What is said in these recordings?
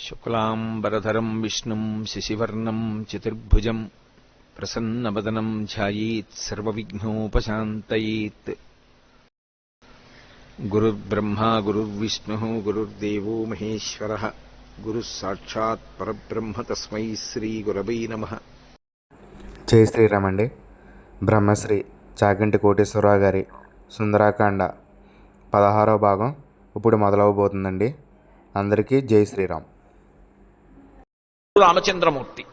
శుక్లాంబరధరం విష్ణుం శశివర్ణం చతుర్భుజం ప్రసన్నవదనం ధ్యాయేత్ సర్వవిఘ్నోపశాంతయేత్. గురుర్బ్రహ్మా గురుర్విష్ణుః గురుర్దేవో మహేశ్వరః గురుః సాక్షాత్ పరబ్రహ్మ తస్మై శ్రీ గురవై నమః. జై శ్రీరామ్ అండి. బ్రహ్మశ్రీ చాగంటి కోటేశ్వరరావు గారి సుందరాకాండ 16వ భాగం ఇప్పుడు మొదలవబోతుందండి. అందరికీ జై శ్రీరామ్. రామచంద్రమూర్తి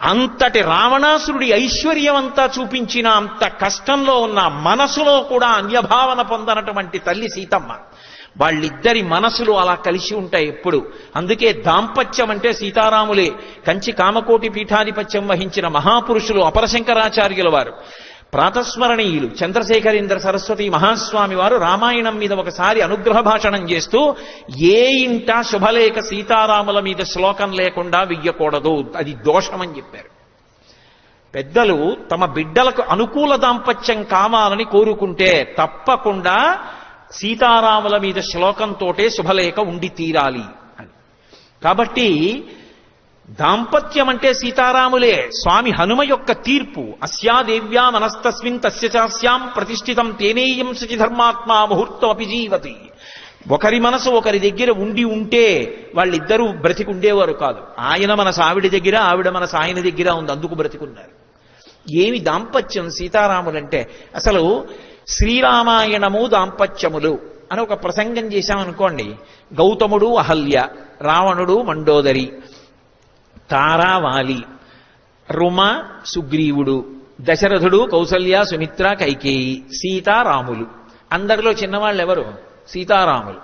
అంతటి రావణాసురుడి ఐశ్వర్యం అంతా చూపించిన అంత కష్టంలో ఉన్న మనసులో కూడా అన్యభావన పొందనటువంటి తల్లి సీతమ్మ. వాళ్ళిద్దరి మనసులు అలా కలిసి ఉంటాయి ఎప్పుడు. అందుకే దాంపత్యం అంటే సీతారాములే. కంచి కామకోటి పీఠాధిపత్యం వహించిన మహాపురుషులు అపరశంకరాచార్యుల వారు, ప్రాతస్మరణీయులు చంద్రశేఖరేంద్ర సరస్వతి మహాస్వామి వారు రామాయణం మీద ఒకసారి అనుగ్రహ భాషణం చేస్తూ, ఏ ఇంట శుభలేఖ సీతారాముల మీద శ్లోకం లేకుండా వెయ్యకూడదు, అది దోషమని చెప్పారు. పెద్దలు తమ బిడ్డలకు అనుకూల దాంపత్యం కావాలని కోరుకుంటే తప్పకుండా సీతారాముల మీద శ్లోకంతోటే శుభలేఖ ఉండి తీరాలి అని. కాబట్టి దాంపత్యం అంటే సీతారాములే. స్వామి హనుమ యొక్క తీర్పు, అస్యాదేవ్యా మనస్తస్మిన్ తస్య చాస్యాం ప్రతిష్ఠితం తేనేయం శచిధర్మాత్మా ముహూర్తం అపిజీవతి. ఒకరి మనసు ఒకరి దగ్గర ఉండి ఉంటే వాళ్ళిద్దరూ బ్రతికుండేవారు కాదు. ఆయన మనసు ఆవిడ దగ్గర, ఆవిడ మనసు ఆయన దగ్గర ఉంది, అందుకు బ్రతికున్నారు. ఏమి దాంపత్యం సీతారాములంటే. అసలు శ్రీరామాయణము దాంపత్యములు అని ఒక ప్రసంగం చేశామనుకోండి. గౌతముడు అహల్య, రావణుడు మండోదరి, తారావాలి, రుమ సుగ్రీవుడు, దశరథుడు కౌసల్య సుమిత్ర కైకేయి, సీతారాములు. అందరిలో చిన్నవాళ్ళు ఎవరు? సీతారాములు.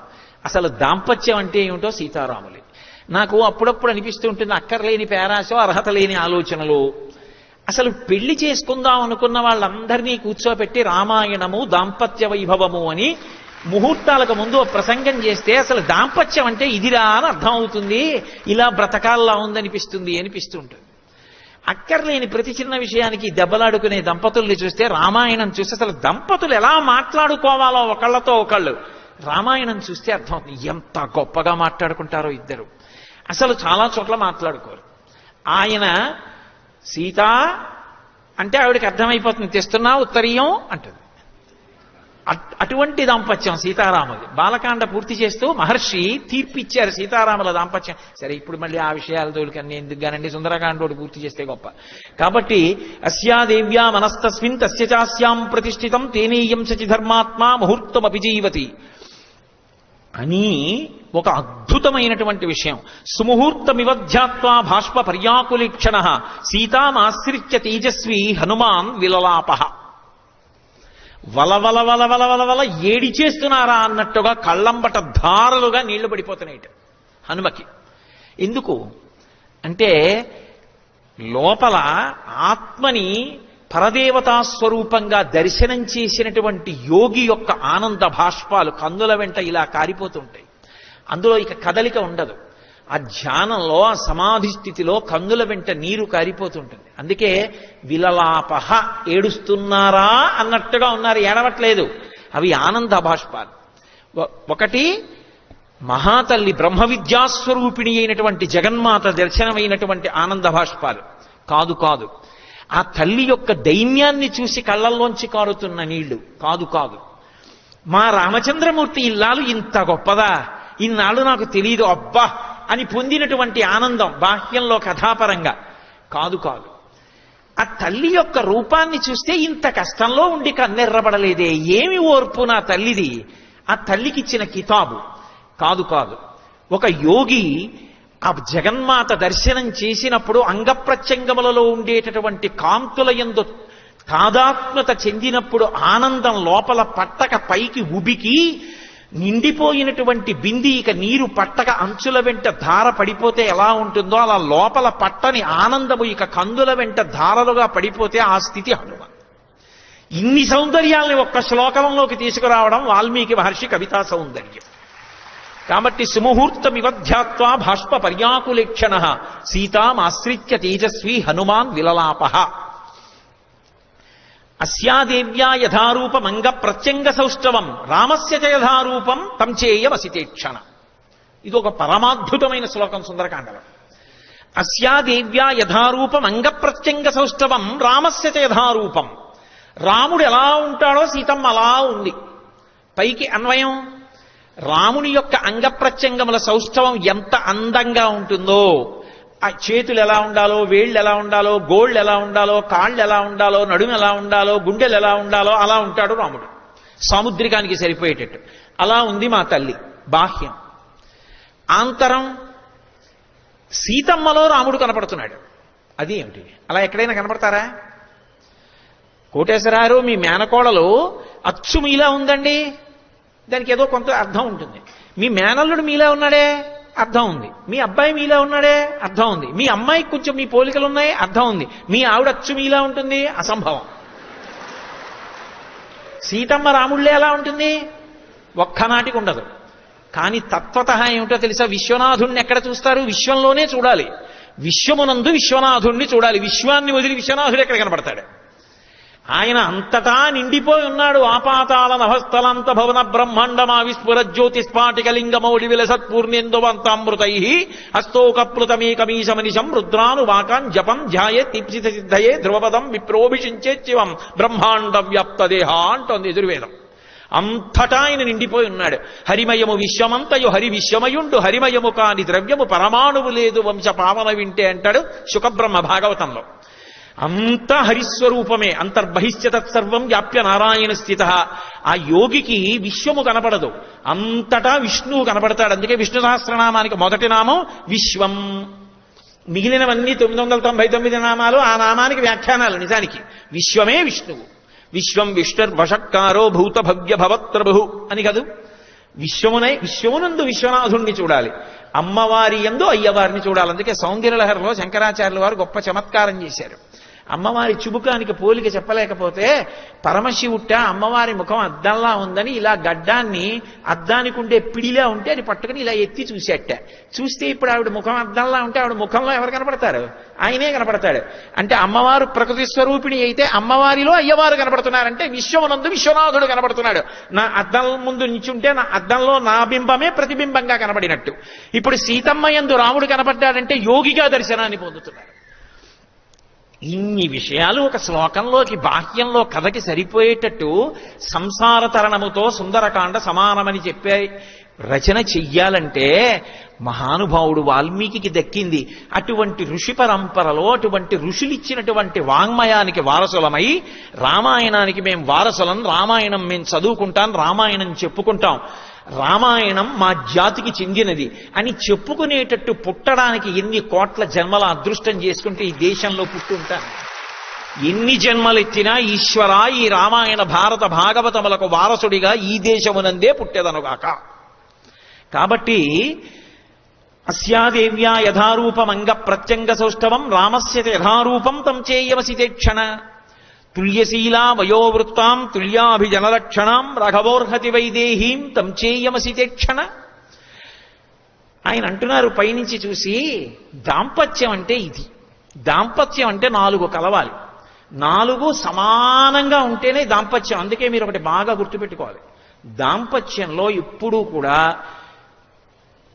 అసలు దాంపత్యం అంటే ఏమిటో సీతారాములే. నాకు అప్పుడప్పుడు అనిపిస్తూ ఉంటుంది, అక్కర్లేని పేరాశో అర్హత లేని ఆలోచనలు. అసలు పెళ్లి చేసుకుందాం అనుకున్న వాళ్ళందరినీ కూర్చోబెట్టి రామాయణము దాంపత్య వైభవము అని ముహూర్తాలకు ముందు ప్రసంగం చేస్తే అసలు దాంపత్యం అంటే ఇదిరా అని అర్థం అవుతుంది, ఇలా బ్రతకాల్లా ఉందనిపిస్తుంది అనిపిస్తుంటుంది. అక్కర్లేని ప్రతి చిన్న విషయానికి దెబ్బలాడుకునే దంపతుల్ని చూస్తే, రామాయణం చూస్తే అసలు దంపతులు ఎలా మాట్లాడుకోవాలో ఒకళ్ళతో ఒకళ్ళు రామాయణం చూస్తే అర్థం అవుతుంది. ఎంత గొప్పగా మాట్లాడుకుంటారో ఇద్దరు. అసలు చాలా చోట్ల మాట్లాడుకోరు. ఆయన సీత అంటే ఆవిడకి అర్థమైపోతుంది, తెస్తున్నా ఉత్తరీయం అంటుంది. అటువంటి దాంపత్యం సీతారాములు. బాలకాండ పూర్తి చేస్తూ మహర్షి తీర్పిచ్చారు సీతారాముల దాంపత్యం. సరే, ఇప్పుడు మళ్ళీ ఆ విషయాల తోలికన్నీ ఎందుకు గానండి, సుందరకాండోడు పూర్తి చేస్తే గొప్ప. కాబట్టి అస్యాదేవ్యా మనస్తస్మిన్ తస్య చాస్యాం ప్రతిష్ఠితం తేనేయం శచిధర్మాత్మా ముహూర్తం అపిజీవతి అని ఒక అద్భుతమైనటువంటి విషయం. సుముహూర్తమివధ్యాత్వా భాష్ప పర్యాకులీక్షణ సీతామాశ్రిత్య తేజస్వి హనుమాన్ విలలాపః. వలవల వలవల వలవల ఏడి చేస్తున్నారా అన్నట్టుగా కళ్ళంబట ధారలుగా నీళ్లు పడిపోతున్నాయి హనుమకి. ఎందుకు అంటే లోపల ఆత్మని పరదేవతా స్వరూపంగా దర్శనం చేసినటువంటి యోగి యొక్క ఆనంద భాష్పాలు కన్నుల వెంట ఇలా కారిపోతుంటాయి. అందులో ఇక కదలిక ఉండదు. ఆ ధ్యానంలో, ఆ సమాధి స్థితిలో కన్నుల వెంట నీరు కారిపోతుంటుంది. అందుకే విలలాపహ, ఏడుస్తున్నారా అన్నట్టుగా ఉన్నారు, ఏడవట్లేదు. అవి ఆనంద భాష్పాలు. ఒకటి మహాతల్లి బ్రహ్మ విద్యాస్వరూపిణి అయినటువంటి జగన్మాత దర్శనమైనటువంటి ఆనంద భాష్పాలు కాదు కాదు. ఆ తల్లి యొక్క దైన్యాన్ని చూసి కళ్ళల్లోంచి కారుతున్న నీళ్లు కాదు కాదు. మా రామచంద్రమూర్తి ఇల్లాలు ఇంత గొప్పదా, ఇన్నాళ్ళు నాకు తెలియదు అబ్బా అని పొందినటువంటి ఆనందం బాహ్యంలో కథాపరంగా కాదు కాదు. ఆ తల్లి యొక్క రూపాన్ని చూస్తే ఇంత కష్టంలో ఉండి కన్నెర్రబడలేదే, ఏమి ఓర్పు నా తల్లిది, ఆ తల్లికిచ్చిన కితాబు కాదు కాదు. ఒక యోగి ఆ జగన్మాత దర్శనం చేసినప్పుడు అంగప్రత్యంగములలో ఉండేటటువంటి కాంతుల యందు తాదాత్మ్యత చెందినప్పుడు ఆనందం లోపల పట్టక పైకి ఉబికి నిండిపోయినటువంటి బింది ఇక నీరు పట్టక అంచుల వెంట ధార పడిపోతే ఎలా ఉంటుందో అలా లోపల పట్టని ఆనందము ఇక కందుల వెంట ధారలుగా పడిపోతే ఆ స్థితి హనుమ. ఇన్ని సౌందర్యాల్ని ఒక్క శ్లోకంలోకి తీసుకురావడం వాల్మీకి మహర్షి కవితా సౌందర్యం. కాబట్టి సుముహూర్తమివధ్యాత్వా భాష్ప పర్యాకులీక్షణ సీతామాశ్రిత్య తేజస్వి హనుమాన్ విలలాపః. అస్యాదేవ్యా యథారూపమంగ ప్రత్యంగ సౌష్ఠవం రామస్య చ యథారూపం తం చేయమసితేక్షణ. ఇది ఒక పరమాద్భుతమైన శ్లోకం సుందరకాండలో. అస్యా దేవ్యా యథారూపం అంగప్రత్యంగ సౌష్ఠవం రామస్య చ యథారూపం. రాముడు ఎలా ఉంటాడో సీతమ్మ అలా ఉంది. పైకి అన్వయం, రాముని యొక్క అంగప్రత్యంగముల సౌష్ఠవం ఎంత అందంగా ఉంటుందో, ఆ చేతులు ఎలా ఉండాలో, వేళ్ళు ఎలా ఉండాలో, గోళ్ళు ఎలా ఉండాలో, కాళ్ళు ఎలా ఉండాలో, నడుము ఎలా ఉండాలో, గుండెలు ఎలా ఉండాలో అలా ఉంటాడు రాముడు. సాముద్రికానికి సరిపోయేటట్టు అలా ఉంది మా తల్లి బాహ్యం. ఆంతరం సీతమ్మలో రాముడు కనపడుతున్నాడు. అది ఏమిటి? అలా ఎక్కడైనా కనపడతారా? కోటేశ్వరారు మీ మేనకోడలు అచ్చు మీలా ఉందండి, దానికి ఏదో కొంత అర్థం ఉంటుంది. మీ మేనల్లుడు మీలా ఉన్నాడే, అర్థం ఉంది. మీ అబ్బాయి మీలా ఉన్నాడే, అర్థం ఉంది. మీ అమ్మాయికి కొంచెం మీ పోలికలు ఉన్నాయి, అర్థం ఉంది. మీ ఆవిడ అచ్చు మీలా ఉంటుంది, అసంభవం. సీతమ్మ రాముళ్ళే ఎలా ఉంటుంది? ఒక్కనాటికి ఉండదు. కానీ తత్వత ఏమిటో తెలుసా? విశ్వనాథుణ్ణి ఎక్కడ చూస్తారు? విశ్వంలోనే చూడాలి. విశ్వమునందు విశ్వనాథుణ్ణి చూడాలి. విశ్వాన్ని వదిలి విశ్వనాథుడు ఎక్కడ కనపడతాడు? ఆయన అంతటా నిండిపోయి ఉన్నాడు. ఆపాతాల నభస్థలంత భవన బ్రహ్మాండమా విస్ఫుర జ్యోతిస్ఫాటికలింగమౌళి విలసత్పూర్ణేందువంతామృతై హస్తోకప్లుతమేకమీశమనిశం రుద్రాను వాకాన్ జపం ధ్యాయే దీప్సిత సిద్ధయే ధ్రువపదం విప్రోభిషించేచ్చివం బ్రహ్మాండ వ్యాప్త దేహ అంటోంది యజుర్వేదం. అంతటా ఆయన నిండిపోయి ఉన్నాడు. హరిమయము విశ్వమంతయు హరి విశ్వమయుండు హరిమయము కాని ద్రవ్యము పరమాణువు లేదు వంశ పావన వింటే అంటాడు శుకబ్రహ్మ భాగవతంలో. అంతా హరిస్వరూపమే. అంతర్బహిష్య తత్సర్వం వ్యాప్య నారాయణ స్థిత. ఆ యోగికి విశ్వము కనపడదు, అంతటా విష్ణువు కనపడతాడు. అందుకే విష్ణు సహస్రనామానికి మొదటి నామం విశ్వం. మిగిలినవన్నీ 999 నామాలు ఆ నామానికి వ్యాఖ్యానాలు. నిజానికి విశ్వమే విష్ణువు. విశ్వం విష్ణుర్వషట్కారో భూత భవ్య భవత్ప్రభు అని కదూ. విశ్వమునందు విశ్వనాథుణ్ణి చూడాలి, అమ్మవారి యందు అయ్యవారిని చూడాలి. అందుకే సౌందర్యలహరిలో శంకరాచార్యుల వారు గొప్ప చమత్కారం చేశారు. అమ్మవారి చుబుకానికి పోలిక చెప్పలేకపోతే పరమశివుట్ట అమ్మవారి ముఖం అద్దంలా ఉందని ఇలా గడ్డాన్ని అద్దానికి ఉండే పిడిలా ఉంటే అది పట్టుకుని ఇలా ఎత్తి చూసేట. చూస్తే ఇప్పుడు ఆవిడ ముఖం అద్దంలా ఉంటే ఆవిడ ముఖంలో ఎవరు కనపడతారు? ఆయనే కనపడతాడు. అంటే అమ్మవారు ప్రకృతి స్వరూపిణి అయితే అమ్మవారిలో అయ్యవారు కనపడుతున్నారంటే విశ్వమునందు విశ్వనాథుడు కనపడుతున్నాడు. నా అద్దం ముందు నించుంటే నా అద్దంలో నా బింబమే ప్రతిబింబంగా కనబడినట్టు. ఇప్పుడు సీతమ్మ యందు రాముడు కనపడ్డాడంటే యోగిగా దర్శనాన్ని పొందుతున్నాడు. ఇన్ని విషయాలు ఒక శ్లోకంలోకి బాహ్యంలో కథకి సరిపోయేటట్టు సంసార తరణముతో సుందరకాండ సమానమని చెప్పే రచన చెయ్యాలంటే మహానుభావుడు వాల్మీకి దక్కింది. అటువంటి ఋషి పరంపరలో అటువంటి ఋషులిచ్చినటువంటి వాంగ్మయానికి వారసులమై రామాయణానికి మేము వారసులం, రామాయణం మేము చదువుకుంటాం, రామాయణం చెప్పుకుంటాం, రామాయణం మా జాతికి చెందినది అని చెప్పుకునేటట్టు పుట్టడానికి ఎన్ని కోట్ల జన్మల అదృష్టం చేసుకుంటే ఈ దేశంలో పుట్టుంటాను. ఎన్ని జన్మలెత్తినా ఈశ్వర ఈ రామాయణ భారత భాగవతములకు వారసుడిగా ఈ దేశమునందే పుట్టెదనుగాక. కాబట్టి అస్యాదేవ్యా యథారూపమంగ ప్రత్యంగ సౌష్ఠవం రామస్య యథారూపం తం చేయమసితేక్షణ తుల్యశీలా వయోవృత్తాం తుల్యాభిజనలక్షణాం రాఘవోర్హతి వైదేహీం తం చేయమసితేక్షణ. ఆయన అంటున్నారు పైనుంచి చూసి, దాంపత్యం అంటే ఇది. దాంపత్యం అంటే 4 కలవాలి, 4 సమానంగా ఉంటేనే దాంపత్యం. అందుకే మీరు ఒకటి బాగా గుర్తుపెట్టుకోవాలి, దాంపత్యంలో ఎప్పుడూ కూడా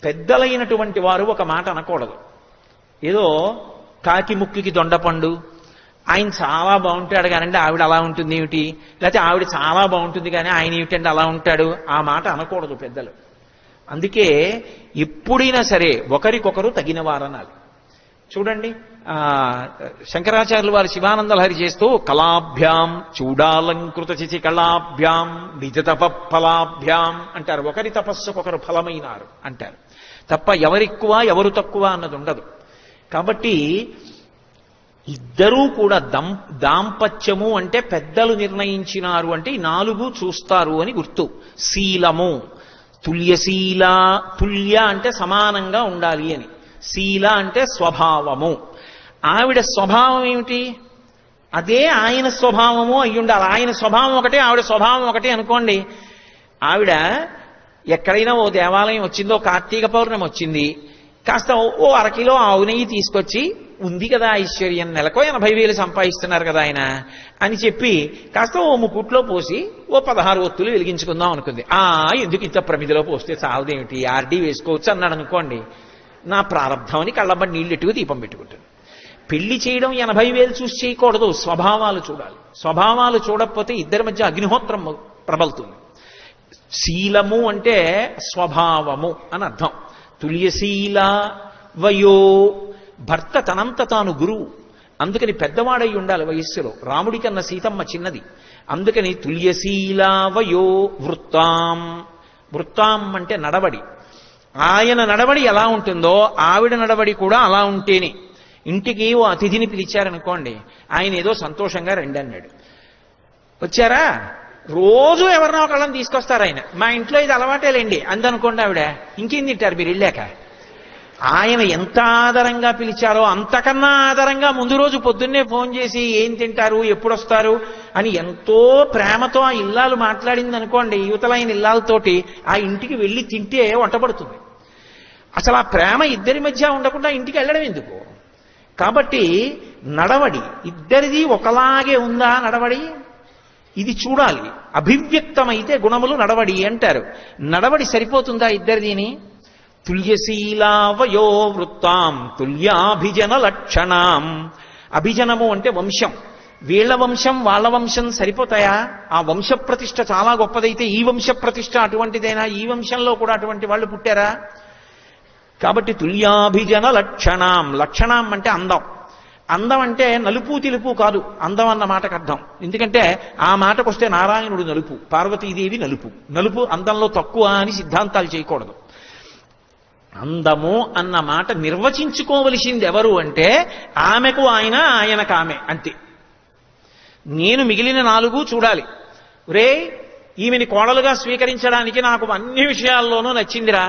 పెద్దలైనటువంటి వారు ఒక మాట అనకూడదు. ఏదో కాకి ముక్కికి దొండపండు, ఆయన చాలా బాగుంటాడు కానండి ఆవిడ అలా ఉంటుంది ఏమిటి, లేకపోతే ఆవిడ చాలా బాగుంటుంది కానీ ఆయన ఏమిటండి అలా ఉంటాడు, ఆ మాట అనకూడదు పెద్దలు. అందుకే ఎప్పుడైనా సరే ఒకరికొకరు తగినవారనాలి. చూడండి శంకరాచార్యులు వారు శివానందలహరి చేస్తూ కళాభ్యాం చూడాలంకృత చిచి కళాభ్యాం నిజ తప ఫలాభ్యాం అంటారు. ఒకరి తపస్సుకొకరు ఫలమైనారు అంటారు తప్ప ఎవరెక్కువ ఎవరు తక్కువ అన్నది ఉండదు. కాబట్టి ఇద్దరూ కూడా దాంపత్యము అంటే పెద్దలు నిర్ణయించినారు అంటే ఈ 4 చూస్తారు అని గుర్తు. శీలము, తుల్యశీల, తుల్య అంటే సమానంగా ఉండాలి అని, శీల అంటే స్వభావము. ఆవిడ స్వభావం ఏమిటి? అదే ఆయన స్వభావము అయి ఉండాలి. ఆయన స్వభావం ఒకటే ఆవిడ స్వభావం ఒకటే అనుకోండి. ఆవిడ ఎక్కడైనా ఓ దేవాలయం వచ్చిందో, కార్తీక పౌర్ణమి వచ్చింది, కాస్త ఓ 1 కిలో ఆవు నెయ్యి తీసుకొచ్చి ఉంది కదా ఐశ్వర్యం, నెలకో 80,000 సంపాదిస్తున్నారు కదా ఆయన అని చెప్పి కాస్త ఓ ముకుట్లో పోసి ఓ 16 ఒత్తులు వెలిగించుకుందాం అనుకుంది. ఎందుకు ఇంత ప్రమిదిలో పోస్తే చాలదేమిటి, ఆర్డీ వేసుకోవచ్చు అన్నాడు అనుకోండి, నా ప్రారంభం అని కళ్ళబడి నీళ్ళెట్టుకు దీపం పెట్టుకుంటుంది. పెళ్లి చేయడం 80,000 చూసి చేయకూడదు, స్వభావాలు చూడాలి. స్వభావాలు చూడకపోతే ఇద్దరి మధ్య అగ్నిహోత్రం ప్రబలుతుంది. శీలము అంటే స్వభావము అని అర్థం. తుల్యశీల వయో, భర్త తనంత తాను గురువు, అందుకని పెద్దవాడై ఉండాలి వయస్సులో. రాముడి కన్నా సీతమ్మ చిన్నది, అందుకని తుల్యశీల వయో వృత్తాం. వృత్తాం అంటే నడవడి. ఆయన నడవడి ఎలా ఉంటుందో ఆవిడ నడవడి కూడా అలా ఉంటేనే. ఇంటికి ఓ అతిథిని పిలిచారనుకోండి, ఆయన ఏదో సంతోషంగా రండి అన్నాడు, వచ్చారా, రోజు ఎవరినో ఒకళ్ళని తీసుకొస్తారు ఆయన, మా ఇంట్లో ఇది అలవాటేలేండి అందనుకోండి ఆవిడ, ఇంకేం తింటారు మీరు వెళ్ళాక. ఆయన ఎంత ఆదరంగా పిలిచారో అంతకన్నా ఆదరంగా ముందు రోజు పొద్దున్నే ఫోన్ చేసి ఏం తింటారు, ఎప్పుడు వస్తారు అని ఎంతో ప్రేమతో ఆ ఇల్లాలు మాట్లాడింది అనుకోండి, యువతలైన ఇల్లాలతోటి ఆ ఇంటికి వెళ్ళి తింటే వంటపడుతుంది. అసలు ఆ ప్రేమ ఇద్దరి మధ్య ఉండకుండా ఇంటికి వెళ్ళడం ఎందుకు? కాబట్టి నడవడి ఇద్దరిది ఒకలాగే ఉందా నడవడి, ఇది చూడాలి. అభివ్యక్తమైతే గుణములు నడవడి అంటారు. నడవడి సరిపోతుందా ఇద్దరిదిని? తుల్యశీలావయో వృత్తాం తుల్యాభిజన లక్షణాం. అభిజనము అంటే వంశం. వీళ్ల వంశం వాళ్ళ వంశం సరిపోతాయా? ఆ వంశ ప్రతిష్ఠ చాలా గొప్పదైతే ఈ వంశ ప్రతిష్ఠ అటువంటిదైనా? ఈ వంశంలో కూడా అటువంటి వాళ్ళు పుట్టారా? కాబట్టి తుల్యాభిజన లక్షణాం. లక్షణం అంటే అందం. అందం అంటే నలుపు తెలుపు కాదు అందం అన్న మాటకు అర్థం. ఎందుకంటే ఆ మాటకు వస్తే నారాయణుడు నలుపు, పార్వతీదేవి నలుపు. నలుపు అందంలో తక్కువ అని సిద్ధాంతాలు చేయకూడదు. అందము అన్న మాట నిర్వచించుకోవలసింది ఎవరు అంటే ఆమెకు ఆయన, ఆయనకు ఆమె, అంతే. నేను మిగిలిన 4 చూడాలి. రే, ఈమెని కోడలుగా స్వీకరించడానికి నాకు అన్ని విషయాల్లోనూ నచ్చిందిరా,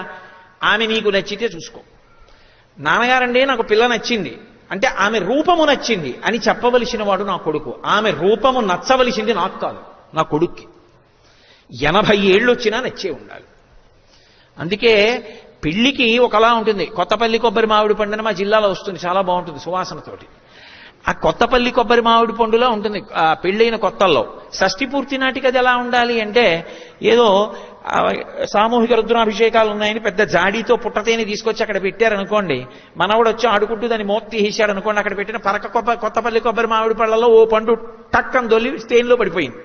ఆమె నీకు నచ్చితే చూసుకో. నాన్నగారండి నాకు పిల్ల నచ్చింది అంటే ఆమె రూపము నచ్చింది అని చెప్పవలసిన వాడు నా కొడుకు. ఆమె రూపము నచ్చవలసింది నాకు కాదు, నా కొడుక్కి. 80 ఏళ్ళు వచ్చినా నచ్చే ఉండాలి. అందుకే పెళ్లికి ఒకలా ఉంటుంది. కొత్తపల్లి కొబ్బరి మామిడి పండు అని మా జిల్లాలో వస్తుంది, చాలా బాగుంటుంది సువాసనతోటి. ఆ కొత్తపల్లి కొబ్బరి మామిడి పండులా ఉంటుంది ఆ పెళ్ళైన కొత్తల్లో. షష్ఠి పూర్తి నాటికి అది ఎలా ఉండాలి అంటే ఏదో సామూహిక రుద్రాభిషేకాలు ఉన్నాయని పెద్ద జాడీతో పుట్టతేని తీసుకొచ్చి అక్కడ పెట్టారనుకోండి, మనవడు వచ్చి ఆడుకుంటూ దాన్ని మోత తీసేశాడు అనుకోండి, అక్కడ పెట్టిన కొత్తపల్లి కొబ్బరి మామిడి పళ్ళలో ఓ పండు టక్కని దొల్లి తేనెలో పడిపోయింది.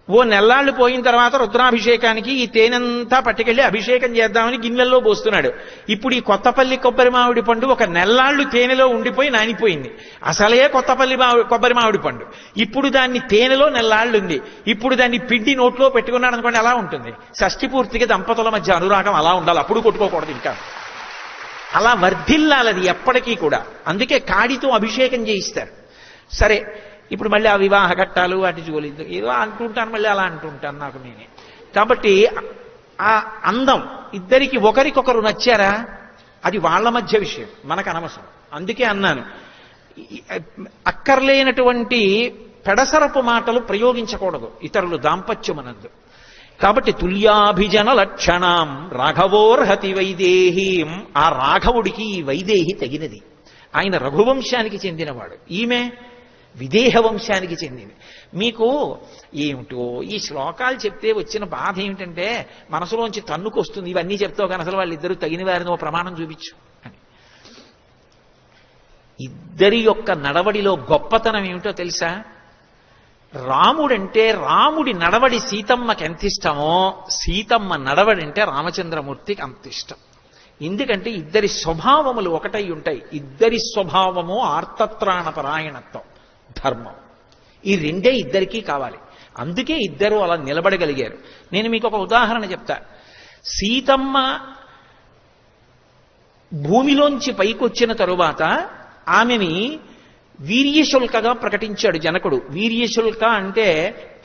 ఓ నెల్లాళ్ళు పోయిన తర్వాత రుద్రాభిషేకానికి ఈ తేనెంతా పట్టుకెళ్లి అభిషేకం చేద్దామని గిన్నెల్లో పోస్తున్నాడు. ఇప్పుడు ఈ కొత్తపల్లి కొబ్బరి మామిడి పండు ఒక నెల్లాళ్ళు తేనెలో ఉండిపోయి నానిపోయింది. అసలే కొత్తపల్లి కొబ్బరి మామిడి పండు, ఇప్పుడు దాన్ని తేనెలో నెల్లాళ్ళు ఉంది. ఇప్పుడు దాన్ని పిండి నోట్లో పెట్టుకున్నాడు అనుకోండి, అలా ఉంటుంది. షష్ఠి పూర్తికి దంపతుల మధ్య అనురాగం అలా ఉండాలి, అప్పుడు కొట్టుకోకూడదు. ఇంకా అలా వర్ధిల్లాలది ఎప్పటికీ కూడా. అందుకే కాడితో అభిషేకం చేయిస్తారు. సరే, ఇప్పుడు మళ్ళీ ఆ వివాహ ఘట్టాలు వాటి జోలింది ఏదో అంటుంటాను, మళ్ళీ అలా అంటుంటాను నాకు నేనే. కాబట్టి ఆ అందం ఇద్దరికి ఒకరికొకరు నచ్చారా అది వాళ్ళ మధ్య విషయం, మనకు అనవసరం. అందుకే అన్నాను, అక్కర్లేనటువంటి పెడసరపు మాటలు ప్రయోగించకూడదు ఇతరులు దాంపత్యమనందు. కాబట్టి తుల్యాభిజన లక్షణాం రాఘవోర్హతి వైదేహీం. ఆ రాఘవుడికి ఈ వైదేహి తగినది. ఆయన రఘువంశానికి చెందినవాడు, ఈమె విదేహ వంశానికి చెందింది. మీకు ఏమిటో ఈ శ్లోకాలు చెప్తే వచ్చిన బాధ ఏమిటంటే మనసులోంచి తన్నుకొస్తుంది. ఇవన్నీ చెప్తావు కానీ అసలు వాళ్ళిద్దరూ తగిన వారిని ఓ ప్రమాణం చూపించు అని. ఇద్దరి యొక్క నడవడిలో గొప్పతనం ఏమిటో తెలుసా? రాముడంటే రాముడి నడవడి సీతమ్మకి ఎంత ఇష్టమో సీతమ్మ నడవడంటే రామచంద్రమూర్తికి అంత ఇష్టం. ఎందుకంటే ఇద్దరి స్వభావములు ఒకటై ఉంటాయి. ఇద్దరి స్వభావము ఆర్తత్రాణపరాయణత్వం, ధర్మం. ఈ రెండే ఇద్దరికీ కావాలి. అందుకే ఇద్దరు అలా నిలబడగలిగారు. నేను మీకు ఒక ఉదాహరణ చెప్తా. సీతమ్మ భూమిలోంచి పైకొచ్చిన తరువాత ఆమెని వీర్యశుల్కగా ప్రకటించాడు జనకుడు. వీర్యశుల్క అంటే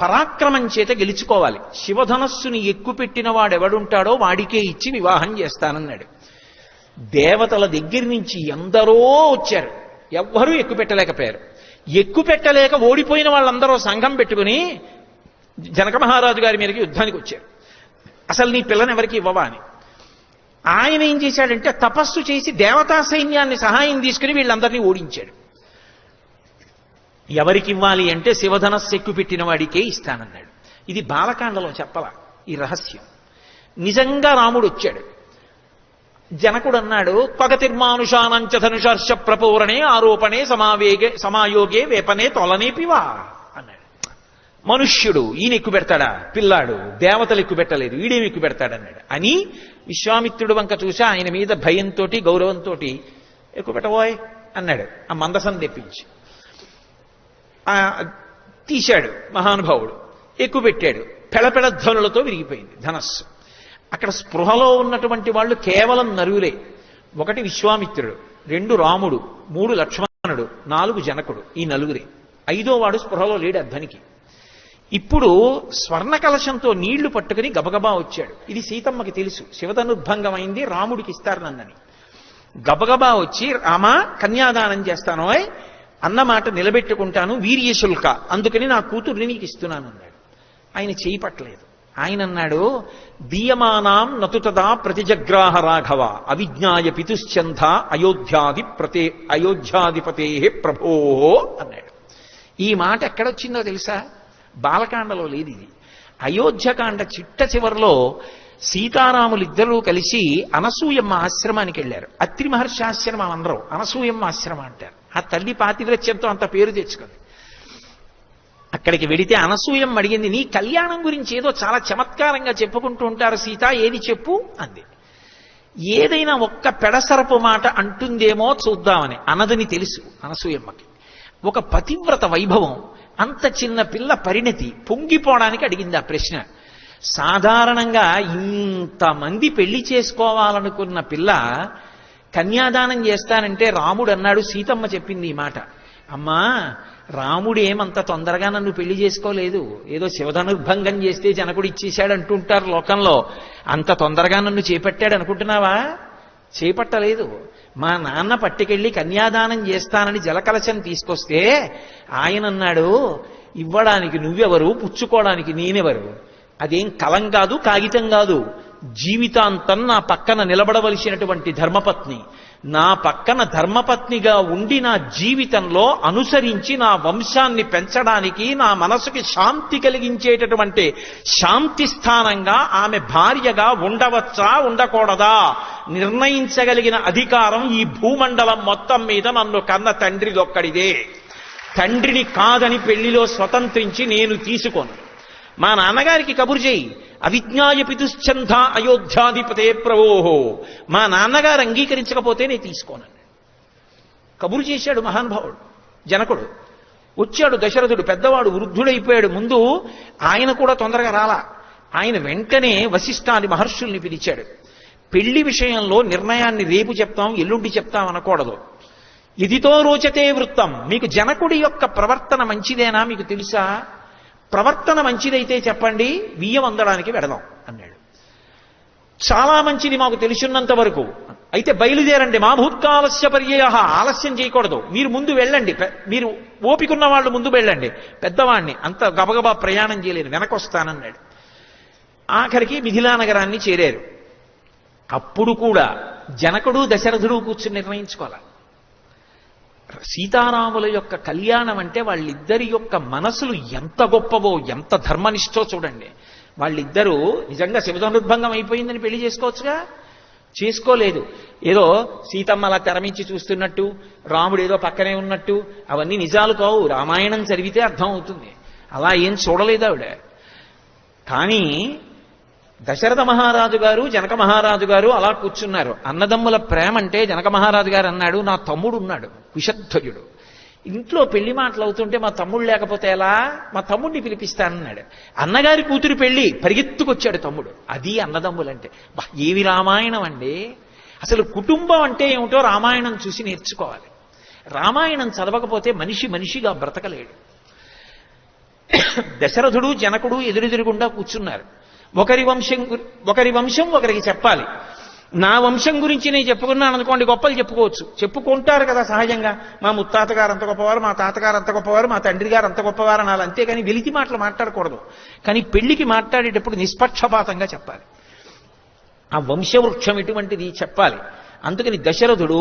పరాక్రమం చేత గెలుచుకోవాలి. శివధనస్సుని ఎక్కుపెట్టిన వాడెవడుంటాడో వాడికే ఇచ్చి వివాహం చేస్తానన్నాడు. దేవతల దగ్గర నుంచి ఎందరో వచ్చారు, ఎవ్వరూ ఎక్కుపెట్టలేకపోయారు. ఎక్కుపెట్టలేక ఓడిపోయిన వాళ్ళందరూ సంఘం పెట్టుకుని జనక మహారాజు గారి మీదకి యుద్ధానికి వచ్చారు. అసలు నీ పిల్లని ఎవరికి ఇవ్వవా అని. ఆయన ఏం చేశాడంటే తపస్సు చేసి దేవతా సైన్యాన్ని సహాయం తీసుకుని వీళ్ళందరినీ ఓడించాడు. ఎవరికి ఇవ్వాలి అంటే శివధనస్సు ఎక్కుపెట్టిన వాడికే ఇస్తానన్నాడు. ఇది బాలకాండలో చెప్పలా ఈ రహస్యం. నిజంగా రాముడు వచ్చాడు. జనకుడు అన్నాడు, పగతిర్మానుషానంచ ధనుషర్ష ప్రపూరణే ఆరోపణే సమాయోగే వేపనే తొలనేపివా అన్నాడు. మనుష్యుడు ఈయన ఎక్కువ పెడతాడా, పిల్లాడు దేవతలు ఎక్కువ పెట్టలేదు, ఈడేమి ఎక్కువ పెడతాడన్నాడు. అని విశ్వామిత్రుడు వంక చూసి ఆయన మీద భయంతో గౌరవంతో ఎక్కువ పెట్టబోయ్ అన్నాడు. ఆ మందసం తెప్పించి తీశాడు మహానుభావుడు, ఎక్కువ పెట్టాడు. పెళపెళ ధ్వనులతో విరిగిపోయింది ధనస్సు. అక్కడ స్పృహలో ఉన్నటువంటి వాళ్ళు కేవలం నరువులే. 1 విశ్వామిత్రుడు, 2 రాముడు, 3 లక్ష్మణుడు, 4 జనకుడు, ఈ నలుగురే. 5వ వాడు స్పృహలో లేడు అధ్వనికి. ఇప్పుడు స్వర్ణ కలశంతో నీళ్లు పట్టుకుని గబగబా వచ్చాడు. ఇది సీతమ్మకి తెలుసు, శివధనుర్భంగం అయింది, రాముడికి ఇస్తారు నన్నని. గబగబా వచ్చి, రామా కన్యాదానం చేస్తాను అన్నమాట నిలబెట్టుకుంటాను, వీర్యశుల్క, అందుకని నా కూతుర్ని నీకు ఇస్తున్నాను అన్నాడు. ఆయన చేయి పట్టలేదు. ఆయన అన్నాడు, దీయమానాం నతుతదా ప్రతిజగ్రాహ రాఘవ అవిజ్ఞాయ పితుశ్చంధ అయోధ్యాధిపతే ప్రభో అన్నాడు. ఈ మాట ఎక్కడొచ్చిందో తెలుసా? బాలకాండలో లేదు ఇది. అయోధ్యకాండ చిట్ట చివరిలో సీతారాములిద్దరూ కలిసి అనసూయమ్మ ఆశ్రమానికి వెళ్ళారు. అత్రి మహర్షి ఆశ్రమం అనరు, అనసూయమ్మ ఆశ్రమం అంటారు. ఆ తల్లి పాతివ్రత్యంతో అంత పేరు తెచ్చుకుంది. అక్కడికి వెడితే అనసూయమ్మ అడిగింది, నీ కళ్యాణం గురించి ఏదో చాలా చమత్కారంగా చెప్పుకుంటూ ఉంటారు సీత, ఏది చెప్పు అంది. ఏదైనా ఒక్క పెడసరపు మాట అంటుందేమో చూద్దామని. అన్నదని తెలుసు అనసూయమ్మకి. ఒక పతివ్రత వైభవం, అంత చిన్న పిల్ల పరిణతి పొంగిపోవడానికి అడిగింది ఆ ప్రశ్న. సాధారణంగా ఇంతమంది పెళ్లి చేసుకోవాలనుకున్న పిల్ల కన్యాదానం చేస్తానంటే రాముడు అన్నాడు, సీతమ్మ చెప్పింది ఈ మాట, అమ్మా రాముడు ఏమంత తొందరగా నన్ను పెళ్లి చేసుకోలేదు, ఏదో శివధనుర్భంగం చేస్తే జనకుడు ఇచ్చేశాడు అంటుంటారు లోకంలో, అంత తొందరగా నన్ను చేపట్టాడు అనుకుంటున్నావా? చేపట్టలేదు. మా నాన్న పట్టుకెళ్ళి కన్యాదానం చేస్తానని జలకలశం తీసుకొస్తే ఆయన అన్నాడు, ఇవ్వడానికి నువ్వెవరు, పుచ్చుకోవడానికి నేనెవరు? అదేం కలం కాదు, కాగితం కాదు, జీవితాంతం నా పక్కన నిలబడవలసినటువంటి ధర్మపత్ని. నా పక్కన ధర్మపత్నిగా ఉండి నా జీవితంలో అనుసరించి నా వంశాన్ని పెంచడానికి, నా మనసుకి శాంతి కలిగించేటటువంటి శాంతి స్థానంగా ఆమె భార్యగా ఉండవచ్చా ఉండకూడదా నిర్ణయించగలిగిన అధికారం ఈ భూమండలం మొత్తం మీద నన్ను కన్న తండ్రిదొక్కడిదే. తండ్రిని కాదని పెళ్లిలో స్వతంత్రించి నేను తీసుకోను. మా నాన్నగారికి కబురు చేయి, అవిజ్ఞాయ పితుశ్చంధ అయోధ్యాధిపతే ప్రవోహో, మా నాన్నగారు అంగీకరించకపోతే నేను తీసుకోనని కబురు చేశాడు మహానుభావుడు జనకుడు. వచ్చాడు దశరథుడు, పెద్దవాడు, వృద్ధుడైపోయాడు. ముందు ఆయన కూడా తొందరగా రాలా. ఆయన వెంటనే వశిష్ఠాది మహర్షుల్ని పిలిచాడు. పెళ్లి విషయంలో నిర్ణయాన్ని రేపు చెప్తాం, ఎల్లుండి చెప్తాం అనకూడదు. ఇదితో రోచతే వృత్తం, మీకు జనకుడి యొక్క ప్రవర్తన మంచిదేనా మీకు తెలుసా? ప్రవర్తన మంచిదైతే చెప్పండి, బియ్యం అందడానికి వెడదాం అన్నాడు. చాలా మంచిది మాకు తెలుసున్నంత వరకు, అయితే బయలుదేరండి. మా భూత్కాలస్య పర్యయ, ఆలస్యం చేయకూడదు, మీరు ముందు వెళ్ళండి, మీరు ఓపికన్న వాళ్ళు ముందు వెళ్ళండి, పెద్దవాణ్ణి అంత గబగబా ప్రయాణం చేయలేను, వెనకొస్తానన్నాడు. ఆఖరికి మిథిలా నగరాన్ని చేరారు. అప్పుడు కూడా జనకుడు దశరథుడు కూర్చుని నిర్ణయించుకోవాలి. సీతారాముల యొక్క కళ్యాణం అంటే వాళ్ళిద్దరి యొక్క మనసులు ఎంత గొప్పవో, ఎంత ధర్మనిష్టో చూడండి. వాళ్ళిద్దరూ నిజంగా శివధనుర్భంగం అయిపోయిందని పెళ్లి చేసుకోవచ్చుగా, చేసుకోలేదు. ఏదో సీతమ్మ అలా తెరమించి చూస్తున్నట్టు, రాముడు ఏదో పక్కనే ఉన్నట్టు, అవన్నీ నిజాలు కావు. రామాయణం చదివితే అర్థం అవుతుంది. అలా ఏం చూడలేదు ఆవిడ. కానీ దశరథ మహారాజు గారు, జనక మహారాజు గారు అలా కూర్చున్నారు. అన్నదమ్ముల ప్రేమ అంటే జనక మహారాజు గారు అన్నాడు, నా తమ్ముడు ఉన్నాడు కుశధ్వజుడు, ఇంట్లో పెళ్లి మాటలు అవుతుంటే మా తమ్ముడు లేకపోతే ఎలా, మా తమ్ముడిని పిలిపిస్తానన్నాడు. అన్నగారి కూతురు పెళ్లి, పరిగెత్తుకొచ్చాడు తమ్ముడు. అది అన్నదమ్ములంటే. ఏవి రామాయణం అండి! అసలు కుటుంబం అంటే ఏమిటో రామాయణం చూసి నేర్చుకోవాలి. రామాయణం చదవకపోతే మనిషి మనిషిగా బ్రతకలేడు. దశరథుడు జనకుడు ఎదురెదురుగుండా కూర్చున్నారు. ఒకరి వంశం ఒకరికి చెప్పాలి. నా వంశం గురించి నేను చెప్పుకున్నాను అనుకోండి, గొప్పలు చెప్పుకోవచ్చు, చెప్పుకుంటారు కదా సహజంగా. మా ముత్తాతగారు అంత గొప్పవారు, మా తాతగారు అంత గొప్పవారు, మా తండ్రి గారు అంత గొప్పవారు అనాలి. అంతేగాని వెలితి మాటలు మాట్లాడకూడదు. కానీ పెళ్లికి మాట్లాడేటప్పుడు నిష్పక్షపాతంగా చెప్పాలి. ఆ వంశవృక్షం ఎటువంటిది చెప్పాలి. అందుకని దశరథుడు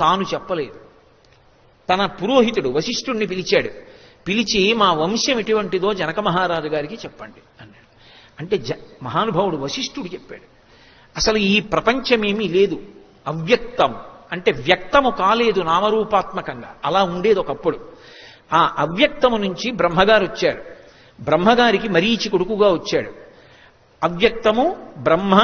తాను చెప్పలేదు. తన పురోహితుడు వశిష్ఠుణ్ణి పిలిచాడు. పిలిచి మా వంశం ఎటువంటిదో జనక మహారాజు గారికి చెప్పండి అన్నాడు. అంటే మహానుభావుడు వశిష్ఠుడు చెప్పాడు. అసలు ఈ ప్రపంచమేమీ లేదు, అవ్యక్తం అంటే వ్యక్తము కాలేదు నామరూపాత్మకంగా, అలా ఉండేది ఒకప్పుడు. ఆ అవ్యక్తము నుంచి బ్రహ్మగారు వచ్చారు. బ్రహ్మగారికి మరీచి కొడుకుగా వచ్చాడు. అవ్యక్తము బ్రహ్మ,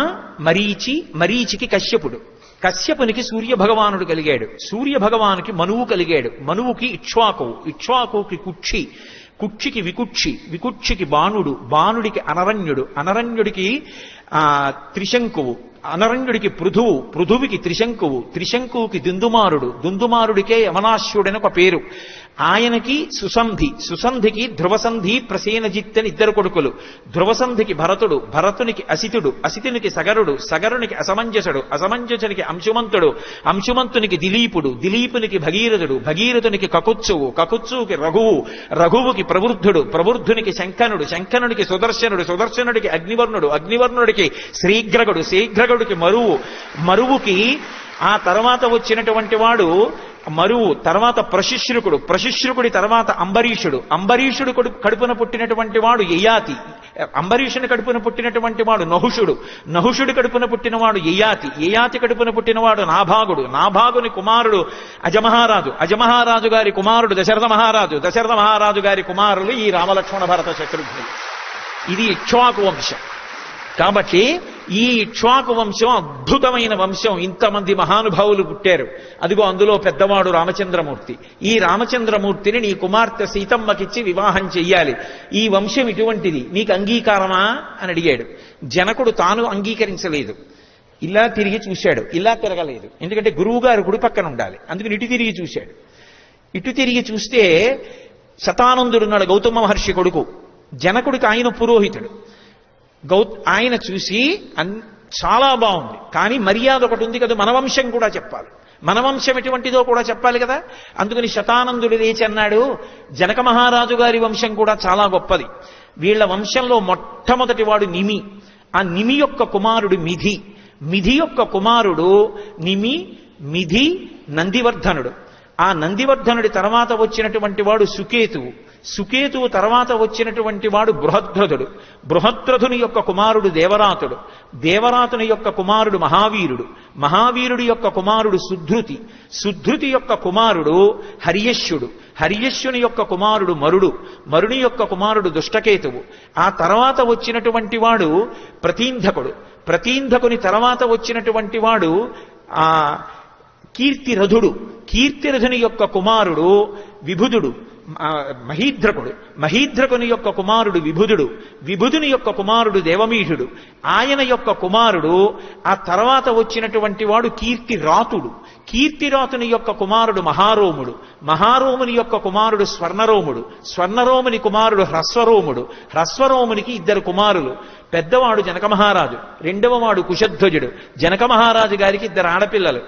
మరీచి, మరీచికి కశ్యపుడు, కశ్యపునికి సూర్యభగవానుడు కలిగాడు, సూర్యభగవానుకి మనువు కలిగాడు, మనువుకి ఇక్ష్వాకువు, ఇక్ష్వాకువుకి కుక్షి, కుక్షికి వికుక్షి, వికుక్షికి బాణుడు, బాణుడికి అనరణ్యుడు, అనరణ్యుడికి త్రిశంకువు, అనరణ్యుడికి పృథువు, పృథువికి త్రిశంకువు, త్రిశంకువుకి దుందుమారుడు, దుందుమారుడికే యమనాశ్యుడని ఒక పేరు. ఆయనకి సుసంధి, సుసంధికి ధ్రువసంధి, ప్రసేనజిత్ అని ఇద్దరు కొడుకులు. ధ్రువసంధికి భరతుడు, భరతునికి అసితుడు, అసితునికి సగరుడు, సగరునికి అసమంజసుడు, అసమంజసునికి అంశుమంతుడు, అంశుమంతునికి దిలీపుడు, దిలీపునికి భగీరథుడు, భగీరథునికి కకుత్సువు, కకుత్సువుకి రఘువు, రఘువుకి ప్రవృద్ధుడు, ప్రవృద్ధునికి శంఖనుడు, శంఖనుడికి సుదర్శనుడు, సుదర్శనుడికి అగ్నివర్ణుడు, అగ్నివర్ణుడికి శ్రీగ్రగుడు, శ్రీగ్రగుడికి మరువు, మరువుకి ఆ తర్వాత వచ్చినటువంటి వాడు మరువు, తర్వాత ప్రశుశ్రుకుడు, ప్రశుశ్రుకుడి తర్వాత అంబరీషుడు, అంబరీషుడు కడుపున పుట్టినటువంటి వాడు యయాతి, అంబరీషుని కడుపున పుట్టినటువంటి వాడు నహుషుడు, నహుషుడి కడుపున పుట్టినవాడు యయాతి, యయాతి కడుపున పుట్టినవాడు నాభాగుడు, నాభాగుని కుమారుడు అజమహారాజు, అజమహారాజు గారి కుమారుడు దశరథ మహారాజు, దశరథ మహారాజు గారి కుమారులు ఈ రామలక్ష్మణ భరత శత్రుఘ్నులు. ఇది ఇక్ష్వాకు వంశం. కాబట్టి ఈ ఇక్ష్వాకు వంశం అద్భుతమైన వంశం. ఇంతమంది మహానుభావులు పుట్టారు. అదిగో అందులో పెద్దవాడు రామచంద్రమూర్తి. ఈ రామచంద్రమూర్తిని నీ కుమార్తె సీతమ్మకిచ్చి వివాహం చెయ్యాలి. ఈ వంశం ఇటువంటిది, నీకు అంగీకారమా అని అడిగాడు. జనకుడు తాను అంగీకరించలేదు. ఇలా తిరిగి చూశాడు, ఇలా తిరగలేదు. ఎందుకంటే గురువు గారు గుడి పక్కన ఉండాలి. అందుకని ఇటు తిరిగి చూశాడు. ఇటు తిరిగి చూస్తే శతానందుడున్నాడు, గౌతమ మహర్షి కొడుకు. జనకుడికి ఆయన పురోహితుడు. ఆయన చూసి చాలా బాగుంది, కానీ మర్యాద ఒకటి ఉంది కదా, మన వంశం కూడా చెప్పాలి, మన వంశం ఎటువంటిదో కూడా చెప్పాలి కదా. అందుకని శతానందుడు లేచి అన్నాడు, జనక మహారాజు గారి వంశం కూడా చాలా గొప్పది. వీళ్ల వంశంలో మొట్టమొదటి వాడు నిమి. ఆ నిమి యొక్క కుమారుడు మిథి, మిథి యొక్క కుమారుడు నిమి, మిథి, నందివర్ధనుడు. ఆ నందివర్ధనుడి తర్వాత వచ్చినటువంటి వాడు సుకేతువు, సుకేతువు తర్వాత వచ్చినటువంటి వాడు బృహద్రథుడు, బృహద్రథుని యొక్క కుమారుడు దేవరాతుడు, దేవరాతుని యొక్క కుమారుడు మహావీరుడు, మహావీరుడి యొక్క కుమారుడు సుధృతి, సుధృతి యొక్క కుమారుడు హర్యశ్యుడు, హర్యశ్యుని యొక్క కుమారుడు మరుడు, మరుని యొక్క కుమారుడు దుష్టకేతువు. ఆ తర్వాత వచ్చినటువంటి వాడు ప్రతీంధకుడు, ప్రతీంధకుని తర్వాత వచ్చినటువంటి వాడు కీర్తిరథుడు, కీర్తిరథుని యొక్క కుమారుడు విభుదుడు, మహీద్రకుడు, మహీద్రకుని యొక్క కుమారుడు విభుదుడు, విభుదుని యొక్క కుమారుడు దేవమీఢుడు, ఆయన యొక్క కుమారుడు ఆ తర్వాత వచ్చినటువంటి వాడు కీర్తిరాతుడు, కీర్తిరాతుని యొక్క కుమారుడు మహారోముడు, మహారోముని యొక్క కుమారుడు స్వర్ణరోముడు, స్వర్ణరోముని కుమారుడు హ్రస్వరోముడు, హ్రస్వరోమునికి ఇద్దరు కుమారులు. పెద్దవాడు జనక మహారాజు, రెండవ వాడు కుశధ్వజుడు. జనక మహారాజు గారికి ఇద్దరు ఆడపిల్లలు.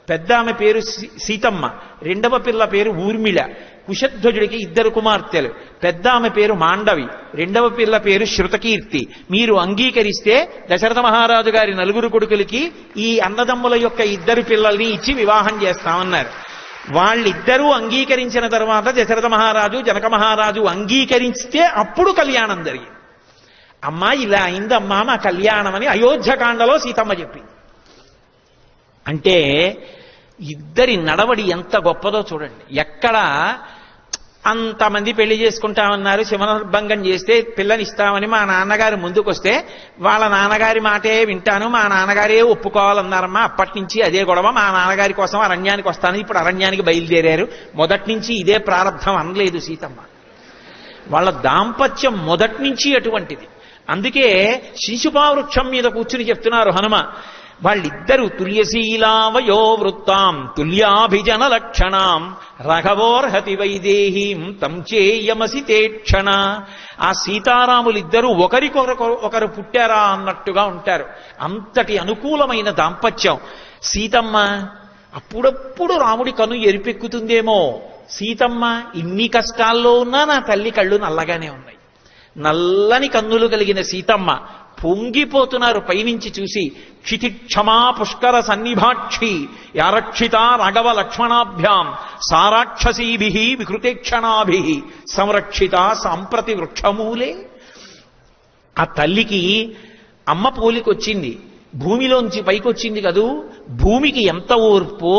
పెద్ద ఆమె పేరు సీతమ్మ, రెండవ పిల్ల పేరు ఊర్మిళ. కుశధ్వజుడికి ఇద్దరు కుమార్తెలు. పెద్ద ఆమె పేరు మాండవి, రెండవ పిల్ల పేరు శృతకీర్తి. మీరు అంగీకరిస్తే దశరథ మహారాజు గారి నలుగురు కొడుకులకి ఈ అన్నదమ్ముల యొక్క ఇద్దరు పిల్లల్ని ఇచ్చి వివాహం చేస్తామన్నారు. వాళ్ళిద్దరూ అంగీకరించిన తర్వాత దశరథ మహారాజు జనక మహారాజు అంగీకరిస్తే అప్పుడు కళ్యాణం జరిగింది. అమ్మా ఇలా అయిందమ్మా మా కళ్యాణం అని అయోధ్యకాండలో సీతమ్మ చెప్పింది. అంటే ఇద్దరి నడవడి ఎంత గొప్పదో చూడండి. ఎక్కడ అంతమంది పెళ్లి చేసుకుంటామన్నారు, శివనర్భంగం చేస్తే పిల్లనిస్తామని మా నాన్నగారు ముందుకొస్తే వాళ్ళ నాన్నగారి మాటే వింటాను, మా నాన్నగారే ఒప్పుకోవాలన్నారమ్మా. అప్పటి నుంచి అదే గొడవ. మా నాన్నగారి కోసం అరణ్యానికి వస్తాను, ఇప్పుడు అరణ్యానికి బయలుదేరారు. మొదటి నుంచి ఇదే ప్రారంభం అనలేదు సీతమ్మ. వాళ్ళ దాంపత్యం మొదటి నుంచి అటువంటిది. అందుకే శిశుపావృక్షం మీద కూర్చుని చెప్తున్నారు హనుమ, వాళ్ళిద్దరూ తుల్యశీలావయో వృత్తాం తుల్యాభిజన లక్షణాం రఘవోర్హతి వైదేహీం తం చేయమసి తేక్షణ. ఆ సీతారాములిద్దరూ ఒకరు పుట్టారా అన్నట్టుగా ఉంటారు. అంతటి అనుకూలమైన దాంపత్యం. సీతమ్మ అప్పుడప్పుడు రాముడి కన్ను ఎరిపెక్కుతుందేమో. సీతమ్మ ఇన్ని కష్టాల్లో ఉన్నా నా తల్లి కళ్ళు నల్లగానే ఉన్నాయి. నల్లని కన్నులు కలిగిన సీతమ్మ పొంగిపోతున్నారు పైనుంచి చూసి. క్షితిక్షమా పుష్కర సన్నిభాక్షి యారక్షిత రాఘవ లక్ష్మణాభ్యాం సారాక్షసీభి వికృతేక్షణాభి సంరక్షిత సాంప్రతి వృక్షమూలే. ఆ తల్లికి అమ్మ పోలికొచ్చింది, భూమిలోంచి పైకొచ్చింది కదూ. భూమికి ఎంత ఓర్పో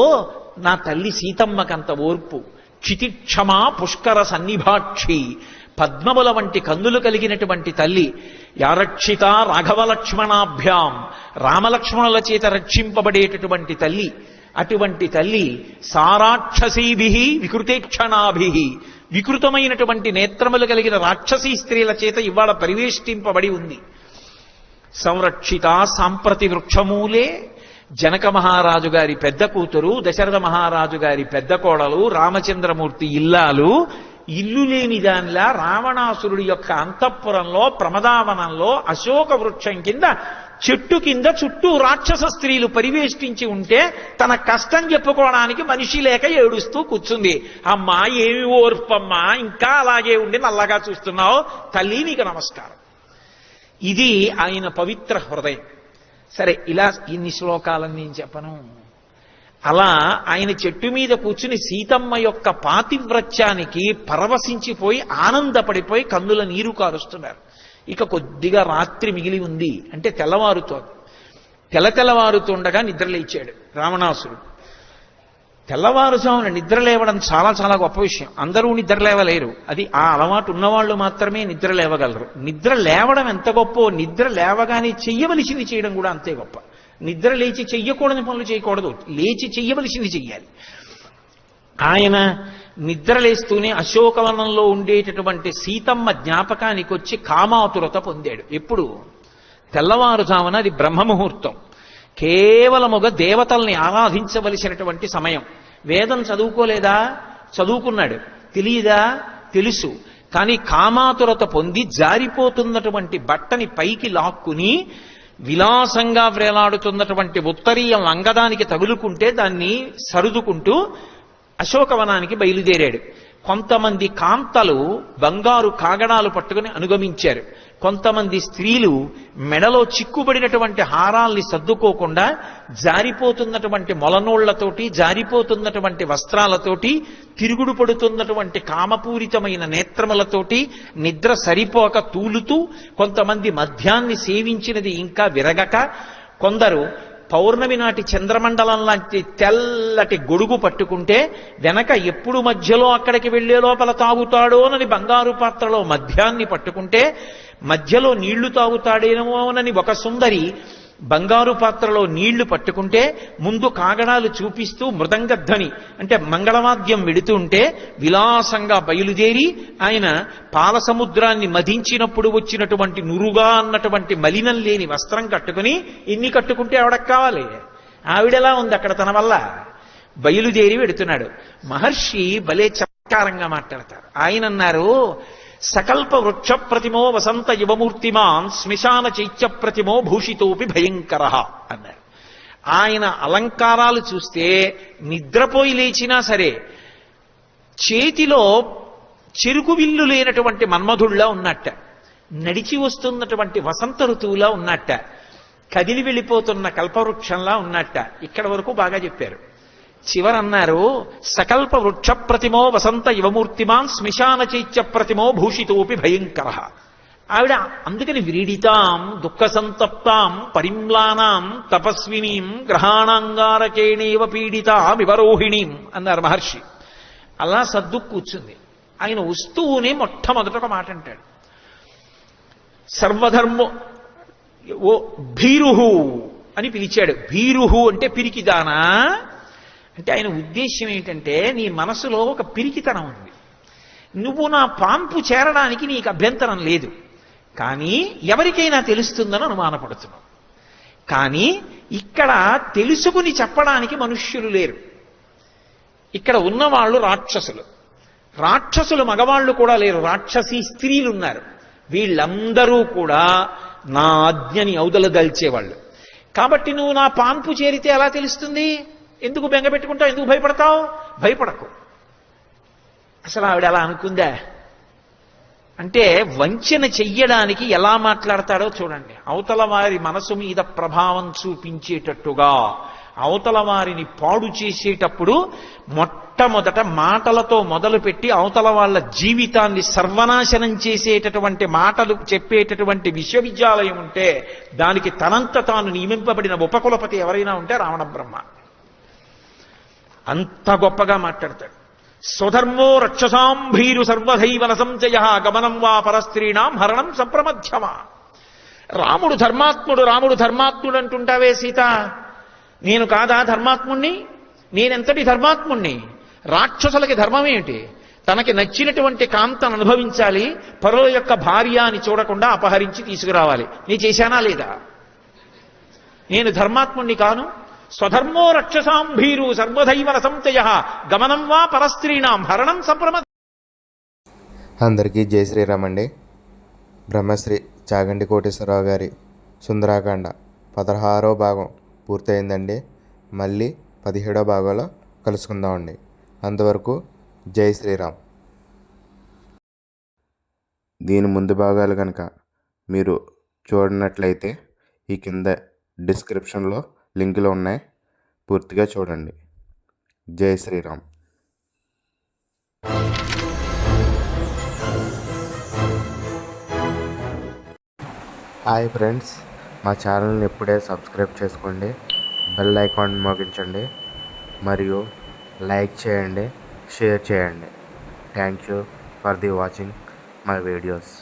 నా తల్లి సీతమ్మకంత ఓర్పు. క్షితిక్షమా పుష్కర సన్నిభాక్షి, పద్మముల వంటి కన్నులు కలిగినటువంటి తల్లి. యారక్షిత రాఘవ లక్ష్మణాభ్యాం, రామలక్ష్మణుల చేత రక్షింపబడేటటువంటి తల్లి. అటువంటి తల్లి సారాక్షసీభి వికృతేక్షణాభి, వికృతమైనటువంటి నేత్రములు కలిగిన రాక్షసీ స్త్రీల చేత ఇవాళ పరివేష్టింపబడి ఉంది. సంరక్షిత సాంప్రతి వృక్షమూలే. జనక మహారాజు గారి పెద్ద కూతురు, దశరథ మహారాజు గారి పెద్ద కోడలు, రామచంద్రమూర్తి ఇల్లాలు ఇల్లు లేని దానిలా రావణాసురుడి యొక్క అంతఃపురంలో ప్రమదావనంలో అశోక వృక్షం కింద చెట్టు కింద చుట్టూ రాక్షస స్త్రీలు పరివేష్టించి ఉంటే తన కష్టం చెప్పుకోవడానికి మనిషి లేక ఏడుస్తూ కూర్చుంది. అమ్మా ఏమి ఓర్పమ్మా, ఇంకా అలాగే ఉండి నల్లగా చూస్తున్నావు, తల్లి నీకు నమస్కారం. ఇది ఆయన పవిత్ర హృదయం. సరే, ఇలా ఇన్ని శ్లోకాలని నేను చెప్పను. అలా ఆయన చెట్టు మీద కూర్చుని సీతమ్మ యొక్క పాతివ్రత్యానికి పరవశించిపోయి ఆనందపడిపోయి కన్నుల నీరు కారుస్తున్నారు. ఇక కొద్దిగా రాత్రి మిగిలి ఉంది అంటే తెల్లవారుతోంది. తెల్లవారుతుండగా నిద్రలేచాడు రావణాసురుడు. తెల్లవారుజామున నిద్ర లేవడం చాలా చాలా గొప్ప విషయం. అందరూ నిద్ర లేవలేరు. అది ఆ అలవాటు ఉన్నవాళ్ళు మాత్రమే నిద్ర లేవగలరు. నిద్ర లేవడం ఎంత గొప్పో, నిద్ర లేవగానే చెయ్యవలసింది చేయడం కూడా అంతే గొప్ప. నిద్ర లేచి చెయ్యకూడని పనులు చేయకూడదు, లేచి చెయ్యవలసింది చెయ్యాలి. ఆయన నిద్రలేస్తూనే అశోకవనంలో ఉండేటటువంటి సీతమ్మ జ్ఞాపకానికి వచ్చి కామాతురత పొందాడు. ఎప్పుడు? తెల్లవారుజామున. అది బ్రహ్మముహూర్తం. కేవలముగా దేవతల్ని ఆరాధించవలసినటువంటి సమయం. వేదం చదువుకోలేదా? చదువుకున్నాడు. తెలియదా? తెలుసు. కానీ కామాతురత పొంది జారిపోతున్నటువంటి బట్టని పైకి లాక్కుని విలాసంగా వ్రేలాడుతున్నటువంటి ఉత్తరీయం అంగదానికి తగులుకుంటే దాన్ని సరుదుకుంటూ అశోకవనానికి బయలుదేరాడు. కొంతమంది కాంతలు బంగారు కాగడాలు పట్టుకుని అనుగమించారు. కొంతమంది స్త్రీలు మెడలో చిక్కుబడినటువంటి హారాల్ని సర్దుకోకుండా జారిపోతున్నటువంటి మొలనోళ్లతోటి, జారిపోతున్నటువంటి వస్త్రాలతోటి, తిరుగుడు పడుతున్నటువంటి కామపూరితమైన నేత్రములతోటి నిద్ర సరిపోక తూలుతూ, కొంతమంది మద్యాన్ని సేవించినది ఇంకా విరగక, కొందరు పౌర్ణమి నాటి చంద్రమండలం లాంటి తెల్లటి గొడుగు పట్టుకుంటే వెనక ఎప్పుడు మధ్యలో అక్కడికి వెళ్లే లోపల తాగుతాడోనని బంగారు పాత్రలో మద్యాన్ని పట్టుకుంటే, మధ్యలో నీళ్లు తాగుతాడేమోనని ఒక సుందరి బంగారు పాత్రలో నీళ్లు పట్టుకుంటే, ముందు కాగడాలు చూపిస్తూ మృదంగధ్వని అంటే మంగళవాద్యం వెడుతూ ఉంటే విలాసంగా బయలుదేరి ఆయన పాలసముద్రాన్ని మదించినప్పుడు వచ్చినటువంటి నురుగా అన్నటువంటి మలినం లేని వస్త్రం కట్టుకుని, ఇన్ని కట్టుకుంటే ఆవిడకు కావాలి, ఆవిడెలా ఉంది అక్కడ తన వల్ల, బయలుదేరి వెడుతున్నాడు. మహర్షి భలే చమత్కారంగా మాట్లాడతారు. ఆయన అన్నారు, సకల్ప వృక్ష ప్రతిమో వసంత యువమూర్తిమాన్ శ్మశాన చైత్య ప్రతిమో భూషితోపి భయంకర అన్నారు. ఆయన అలంకారాలు చూస్తే నిద్రపోయి లేచినా సరే చేతిలో చెరుకు విల్లు లేనటువంటి మన్మధుళ్లా ఉన్నట్ట, నడిచి వస్తున్నటువంటి వసంత ఋతువులా ఉన్నట్ట, కదిలి వెళ్ళిపోతున్న కల్పవృక్షంలా ఉన్నట్ట. ఇక్కడ వరకు బాగా చెప్పారు. చివరన్నారు, సకల్ప వృక్ష ప్రతిమో వసంత యువమూర్తిమాన్ శ్మశాన చైత్య ప్రతిమో భూషితోపి భయంకర. ఆవిడ అందుకని వ్రీడితాం దుఃఖ సంతప్తాం పరిమ్లానాం తపస్వినీం గ్రహాణాంగారకేణేవ పీడితాం వివరోహిణీం అన్నారు మహర్షి. అలా సర్దు కూర్చుంది. ఆయన వస్తువునే మొట్టమొదట ఒక మాట అంటాడు, సర్వధర్మో ఓ భీరుహు అని పిలిచాడు. భీరుహు అంటే పిరికిదానా అంటే ఆయన ఉద్దేశ్యం ఏంటంటే, నీ మనసులో ఒక పిరికితనం ఉంది, నువ్వు నా పాంపు చేరడానికి నీకు అభ్యంతరం లేదు, కానీ ఎవరికైనా తెలుస్తుందని అనుమానపడుతున్నావు. కానీ ఇక్కడ తెలుసుకుని చెప్పడానికి మనుష్యులు లేరు. ఇక్కడ ఉన్నవాళ్ళు రాక్షసులు. రాక్షసులు మగవాళ్ళు కూడా లేరు, రాక్షసీ స్త్రీలు ఉన్నారు. వీళ్ళందరూ కూడా నా ఆజ్ఞని ఔదలదల్చేవాళ్ళు. కాబట్టి నువ్వు నా పాంపు చేరితే ఎలా తెలుస్తుంది? ఎందుకు బెంగ పెట్టుకుంటావు? ఎందుకు భయపడతావు? భయపడకు. అసలు ఆవిడ అలా అనుకుందా? అంటే వంచన చెయ్యడానికి ఎలా మాట్లాడతాడో చూడండి. అవతల వారి మనసు మీద ప్రభావం చూపించేటట్టుగా, అవతల వారిని పాడు చేసేటప్పుడు మొట్టమొదట మాటలతో మొదలుపెట్టి అవతల వాళ్ళ జీవితాన్ని సర్వనాశనం చేసేటటువంటి మాటలు చెప్పేటటువంటి విశ్వవిద్యాలయం ఉంటే దానికి తనంత తాను నియమింపబడిన ఉపకులపతి ఎవరైనా ఉంటే రావణ బ్రహ్మ. అంత గొప్పగా మాట్లాడతాడు. స్వధర్మో రక్షసాం భీరు సర్వధైవన సంచయ గమనం వా పరస్త్రీణాం హరణం సంప్రమధ్యమా. రాముడు ధర్మాత్ముడు అంటుంటావే సీత, నేను కాదా ధర్మాత్ముణ్ణి? నేనెంతటి ధర్మాత్ముణ్ణి? రాక్షసులకి ధర్మం ఏమిటి? తనకి నచ్చినటువంటి కాంతను అనుభవించాలి, పరుల యొక్క భార్య అని చూడకుండా అపహరించి తీసుకురావాలి. నేను చేశానా లేదా? నేను ధర్మాత్ముణ్ణి కాను. స్వధర్మో రక్షసాం భీరు సర్వధైవన సంచయ గమనం వా పరస్త్రీణాం హరణం సంప్రమ. అందరికీ జై శ్రీరామ్ అండి. బ్రహ్మశ్రీ చాగంటి కోటేశ్వరరావు గారి సుందరాకాండ 16వ భాగం పూర్తయిందండి. మళ్ళీ 17వ భాగంలో కలుసుకుందామండి. అంతవరకు జై శ్రీరామ్. దీని ముందు భాగాలు కనుక మీరు చూడనట్లయితే ఈ కింద డిస్క్రిప్షన్లో లింకులు ఉన్నాయి, పూర్తిగా చూడండి. జై శ్రీరామ్. హాయ్ ఫ్రెండ్స్, మా ఛానల్ని ఇప్పుడే సబ్స్క్రైబ్ చేసుకోండి, బెల్ ఐకాన్ మోగించండి, మరియు లైక్ చేయండి, షేర్ చేయండి. Thank you for the watching my videos.